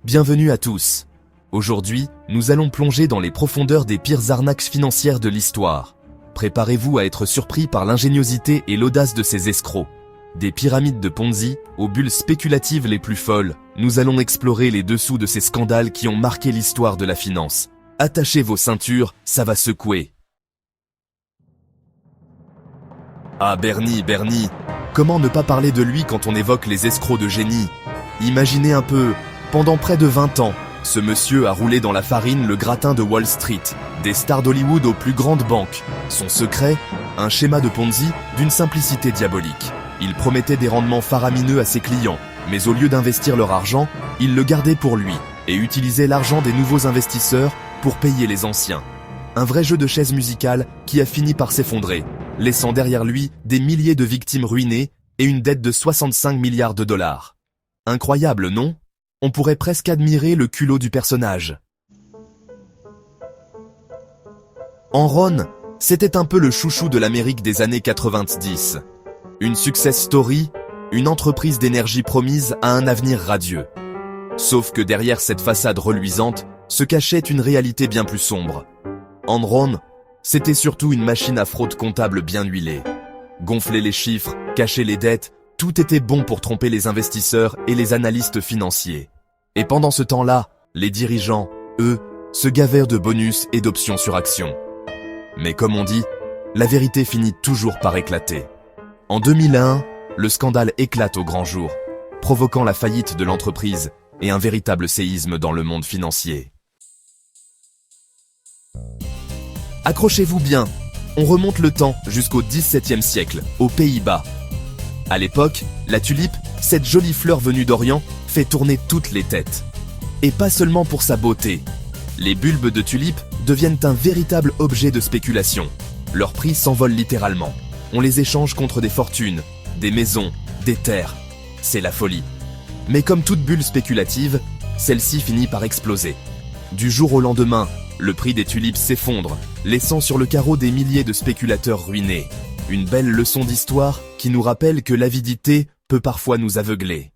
Bienvenue à tous. Aujourd'hui, nous allons plonger dans les profondeurs des pires arnaques financières de l'histoire. Préparez-vous à être surpris par l'ingéniosité et l'audace de ces escrocs. Des pyramides de Ponzi aux bulles spéculatives les plus folles, nous allons explorer les dessous de ces scandales qui ont marqué l'histoire de la finance. Attachez vos ceintures, ça va secouer. Ah Bernie, comment ne pas parler de lui quand on évoque les escrocs de génie? Imaginez un peu, pendant près de 20 ans, ce monsieur a roulé dans la farine le gratin de Wall Street, des stars d'Hollywood aux plus grandes banques. Son secret, un schéma de Ponzi d'une simplicité diabolique. Il promettait des rendements faramineux à ses clients, mais au lieu d'investir leur argent, il le gardait pour lui et utilisait l'argent des nouveaux investisseurs pour payer les anciens. Un vrai jeu de chaises musicales qui a fini par s'effondrer, laissant derrière lui des milliers de victimes ruinées et une dette de 65 milliards de dollars. Incroyable, non? On pourrait presque admirer le culot du personnage. Enron, c'était un peu le chouchou de l'Amérique des années 90. Une success story, une entreprise d'énergie promise à un avenir radieux. Sauf que derrière cette façade reluisante se cachait une réalité bien plus sombre. Enron, c'était surtout une machine à fraude comptable bien huilée. Gonfler les chiffres, cacher les dettes, tout était bon pour tromper les investisseurs et les analystes financiers. Et pendant ce temps-là, les dirigeants, eux, se gavèrent de bonus et d'options sur actions. Mais comme on dit, la vérité finit toujours par éclater. En 2001, le scandale éclate au grand jour, provoquant la faillite de l'entreprise et un véritable séisme dans le monde financier. Accrochez-vous bien, on remonte le temps jusqu'au XVIIe siècle, aux Pays-Bas. À l'époque, la tulipe, cette jolie fleur venue d'Orient, fait tourner toutes les têtes. Et pas seulement pour sa beauté. Les bulbes de tulipe deviennent un véritable objet de spéculation. Leur prix s'envole littéralement. On les échange contre des fortunes, des maisons, des terres. C'est la folie. Mais comme toute bulle spéculative, celle-ci finit par exploser. Du jour au lendemain, le prix des tulipes s'effondre, laissant sur le carreau des milliers de spéculateurs ruinés. Une belle leçon d'histoire qui nous rappelle que l'avidité peut parfois nous aveugler.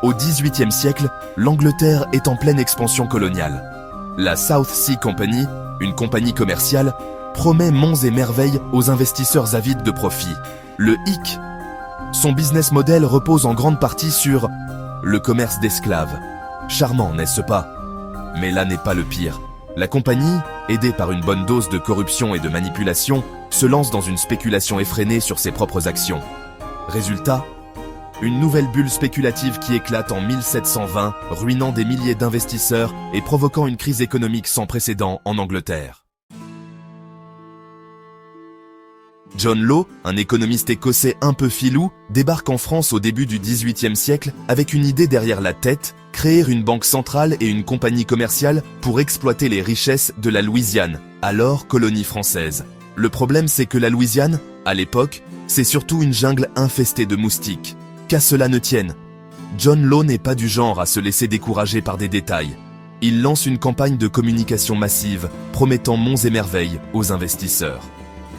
Au XVIIIe siècle, l'Angleterre est en pleine expansion coloniale. La South Sea Company, une compagnie commerciale, promet monts et merveilles aux investisseurs avides de profit. Le hic. Son business model repose en grande partie sur le commerce d'esclaves. Charmant, n'est-ce pas? Mais là n'est pas le pire. La compagnie, aidée par une bonne dose de corruption et de manipulation, se lance dans une spéculation effrénée sur ses propres actions. Résultat, une nouvelle bulle spéculative qui éclate en 1720, ruinant des milliers d'investisseurs et provoquant une crise économique sans précédent en Angleterre. John Law, un économiste écossais un peu filou, débarque en France au début du XVIIIe siècle avec une idée derrière la tête, créer une banque centrale et une compagnie commerciale pour exploiter les richesses de la Louisiane, alors colonie française. Le problème, c'est que la Louisiane, à l'époque, c'est surtout une jungle infestée de moustiques. Qu'à cela ne tienne, John Law n'est pas du genre à se laisser décourager par des détails. Il lance une campagne de communication massive, promettant monts et merveilles aux investisseurs.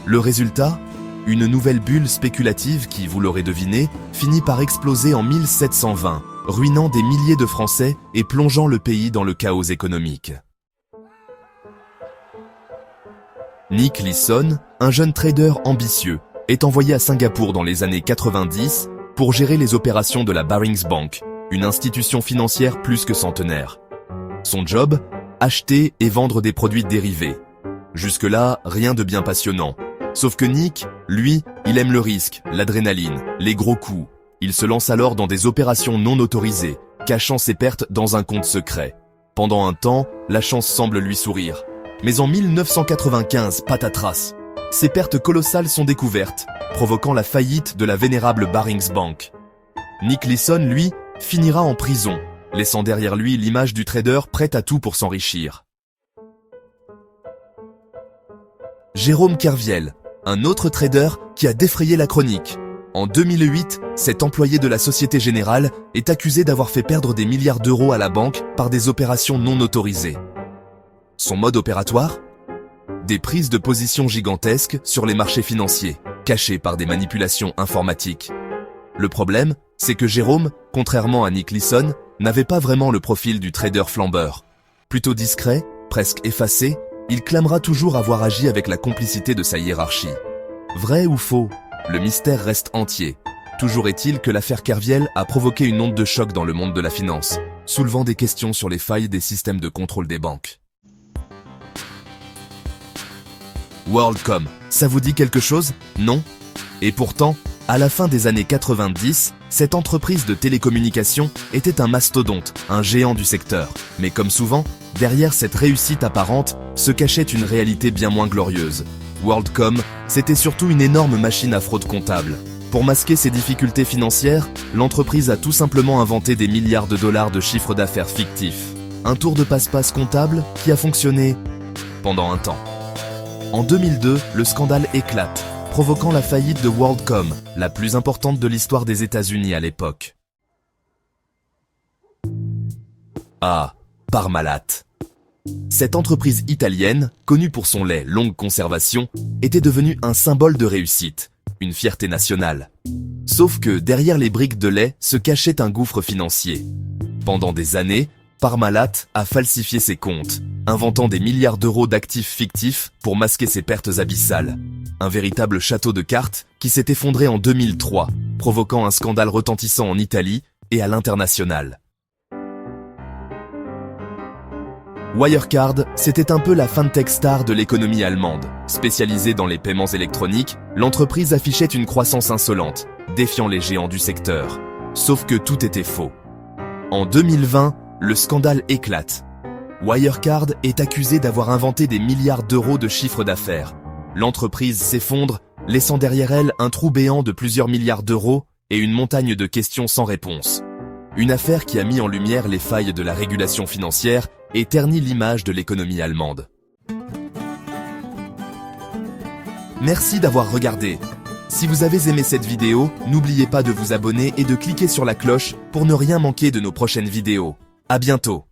Le résultat? Une nouvelle bulle spéculative qui, vous l'aurez deviné, finit par exploser en 1720, ruinant des milliers de Français et plongeant le pays dans le chaos économique. Nick Leeson, un jeune trader ambitieux, est envoyé à Singapour dans les années 90 pour gérer les opérations de la Barings Bank, une institution financière plus que centenaire. Son job? Acheter et vendre des produits dérivés. Jusque-là, rien de bien passionnant. Sauf que Nick, lui, il aime le risque, l'adrénaline, les gros coups. Il se lance alors dans des opérations non autorisées, cachant ses pertes dans un compte secret. Pendant un temps, la chance semble lui sourire. Mais en 1995, patatras, ses pertes colossales sont découvertes, provoquant la faillite de la vénérable Barings Bank. Nick Leeson, lui, finira en prison, laissant derrière lui l'image du trader prêt à tout pour s'enrichir. Jérôme Kerviel, un autre trader qui a défrayé la chronique. En 2008, cet employé de la Société Générale est accusé d'avoir fait perdre des milliards d'euros à la banque par des opérations non autorisées. Son mode opératoire? Des prises de position gigantesques sur les marchés financiers, cachées par des manipulations informatiques. Le problème? c'est que Jérôme, contrairement à Nick Leeson, n'avait pas vraiment le profil du trader flambeur. Plutôt discret, presque effacé, il clamera toujours avoir agi avec la complicité de sa hiérarchie. Vrai ou faux? Le mystère reste entier. Toujours est-il que l'affaire Kerviel a provoqué une onde de choc dans le monde de la finance, soulevant des questions sur les failles des systèmes de contrôle des banques. WorldCom, ça vous dit quelque chose? Non? Et pourtant, à la fin des années 90, cette entreprise de télécommunications était un mastodonte, un géant du secteur. Mais comme souvent, derrière cette réussite apparente se cachait une réalité bien moins glorieuse. WorldCom, c'était surtout une énorme machine à fraude comptable. Pour masquer ses difficultés financières, l'entreprise a tout simplement inventé des milliards de dollars de chiffre d'affaires fictif. Un tour de passe-passe comptable qui a fonctionné pendant un temps. En 2002, le scandale éclate, provoquant la faillite de WorldCom, la plus importante de l'histoire des États-Unis à l'époque. Ah, Parmalat. Cette entreprise italienne, connue pour son lait longue conservation, était devenue un symbole de réussite, une fierté nationale. Sauf que derrière les briques de lait se cachait un gouffre financier. Pendant des années, Parmalat a falsifié ses comptes, inventant des milliards d'euros d'actifs fictifs pour masquer ses pertes abyssales. Un véritable château de cartes qui s'est effondré en 2003, provoquant un scandale retentissant en Italie et à l'international. Wirecard, c'était un peu la fintech star de l'économie allemande. Spécialisée dans les paiements électroniques, l'entreprise affichait une croissance insolente, défiant les géants du secteur. Sauf que tout était faux. En 2020, le scandale éclate. Wirecard est accusé d'avoir inventé des milliards d'euros de chiffre d'affaires. L'entreprise s'effondre, laissant derrière elle un trou béant de plusieurs milliards d'euros et une montagne de questions sans réponse. Une affaire qui a mis en lumière les failles de la régulation financière et terni l'image de l'économie allemande. Merci d'avoir regardé. Si vous avez aimé cette vidéo, n'oubliez pas de vous abonner et de cliquer sur la cloche pour ne rien manquer de nos prochaines vidéos. À bientôt.